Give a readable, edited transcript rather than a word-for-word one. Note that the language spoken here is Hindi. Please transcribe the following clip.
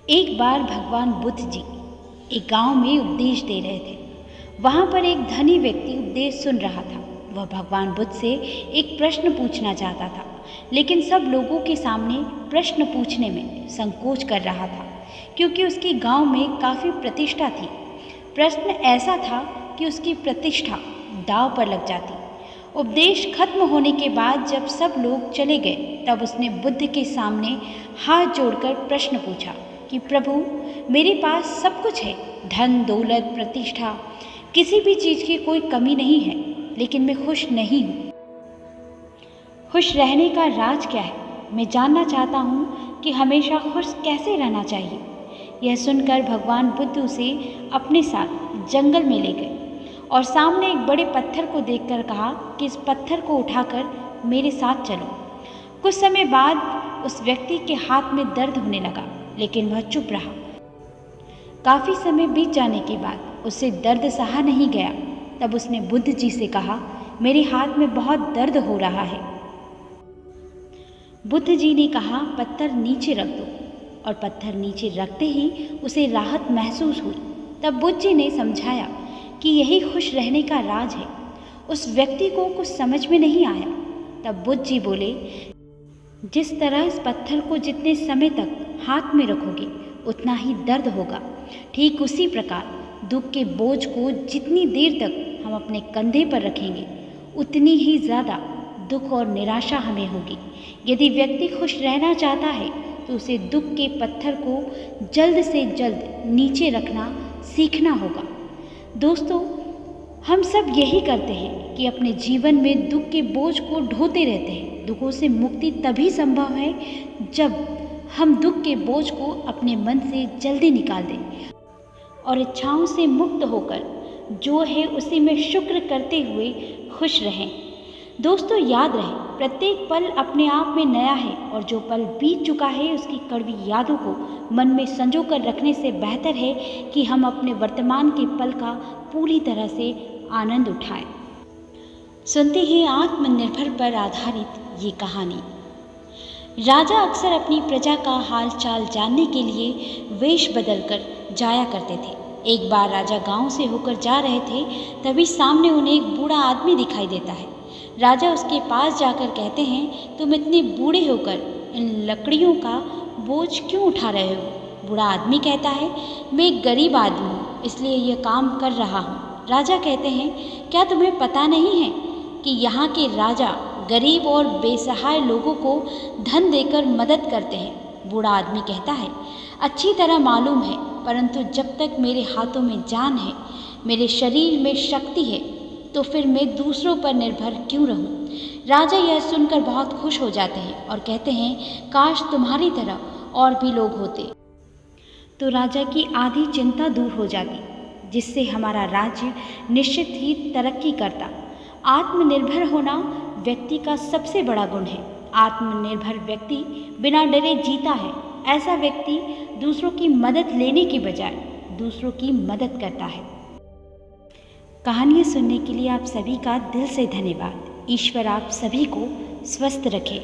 एक बार भगवान बुद्ध जी एक गांव में उपदेश दे रहे थे। वहां पर एक धनी व्यक्ति उपदेश सुन रहा था। वह भगवान बुद्ध से एक प्रश्न पूछना चाहता था, लेकिन सब लोगों के सामने प्रश्न पूछने में संकोच कर रहा था, क्योंकि उसके गांव में काफ़ी प्रतिष्ठा थी। प्रश्न ऐसा था कि उसकी प्रतिष्ठा दांव पर लग जाती। उपदेश खत्म होने के बाद जब सब लोग चले गए, तब उसने बुद्ध के सामने हाथ जोड़कर प्रश्न पूछा कि प्रभु, मेरे पास सब कुछ है, धन दौलत प्रतिष्ठा, किसी भी चीज़ की कोई कमी नहीं है, लेकिन मैं खुश नहीं हूँ। खुश रहने का राज क्या है? मैं जानना चाहता हूँ कि हमेशा खुश कैसे रहना चाहिए। यह सुनकर भगवान बुद्ध उसे अपने साथ जंगल में ले गए और सामने एक बड़े पत्थर को देखकर कहा कि इस पत्थर को उठाकर मेरे साथ चलो। कुछ समय बाद उस व्यक्ति के हाथ में दर्द होने लगा, लेकिन वह चुप रहा। काफ़ी समय बीत जाने के बाद उससे दर्द सहा नहीं गया। तब उसने बुद्ध जी से कहा, मेरे हाथ में बहुत दर्द हो रहा है। बुद्ध जी ने कहा, पत्थर नीचे रख दो, और पत्थर नीचे रखते ही उसे राहत महसूस हुई। तब बुद्ध जी ने समझाया कि यही खुश रहने का राज है। उस व्यक्ति को कुछ समझ में नहीं आया। तब बुद्ध जी बोले, जिस तरह इस पत्थर को जितने समय तक हाथ में रखोगे उतना ही दर्द होगा, ठीक उसी प्रकार दुख के बोझ को जितनी देर तक हम अपने कंधे पर रखेंगे उतनी ही ज़्यादा दुख और निराशा हमें होगी। यदि व्यक्ति खुश रहना चाहता है तो उसे दुख के पत्थर को जल्द से जल्द नीचे रखना सीखना होगा। दोस्तों, हम सब यही करते हैं कि अपने जीवन में दुख के बोझ को ढोते रहते हैं। दुखों से मुक्ति तभी संभव है जब हम दुख के बोझ को अपने मन से जल्दी निकाल दें और इच्छाओं से मुक्त होकर जो है उसी में शुक्र करते हुए खुश रहें। दोस्तों, याद रहे, प्रत्येक पल अपने आप में नया है और जो पल बीत चुका है उसकी कड़वी यादों को मन में संजो कर रखने से बेहतर है कि हम अपने वर्तमान के पल का पूरी तरह से आनंद उठाएं। सुनते हैं आत्मनिर्भर पर आधारित ये कहानी। राजा अक्सर अपनी प्रजा का हाल चाल जानने के लिए वेश बदलकर जाया करते थे। एक बार राजा गांव से होकर जा रहे थे, तभी सामने उन्हें एक बूढ़ा आदमी दिखाई देता है। राजा उसके पास जाकर कहते हैं, तुम इतने बूढ़े होकर इन लकड़ियों का बोझ क्यों उठा रहे हो? बूढ़ा आदमी कहता है, मैं एक गरीब आदमी हूँ, इसलिए यह काम कर रहा हूँ। राजा कहते हैं, क्या तुम्हें पता नहीं है कि यहाँ के राजा गरीब और बेसहाय लोगों को धन देकर मदद करते हैं? बूढ़ा आदमी कहता है, अच्छी तरह मालूम है, परंतु जब तक मेरे हाथों में जान है, मेरे शरीर में शक्ति है, तो फिर मैं दूसरों पर निर्भर क्यों रहूं? राजा यह सुनकर बहुत खुश हो जाते हैं और कहते हैं, काश तुम्हारी तरह और भी लोग होते, तो राजा की आधी चिंता दूर हो जाती, जिससे हमारा राज्य निश्चित ही तरक्की करता। आत्मनिर्भर होना व्यक्ति का सबसे बड़ा गुण है। आत्मनिर्भर व्यक्ति बिना डरे जीता है। ऐसा व्यक्ति दूसरों की मदद लेने के बजाय दूसरों की मदद करता है। कहानियाँ सुनने के लिए आप सभी का दिल से धन्यवाद। ईश्वर आप सभी को स्वस्थ रखे।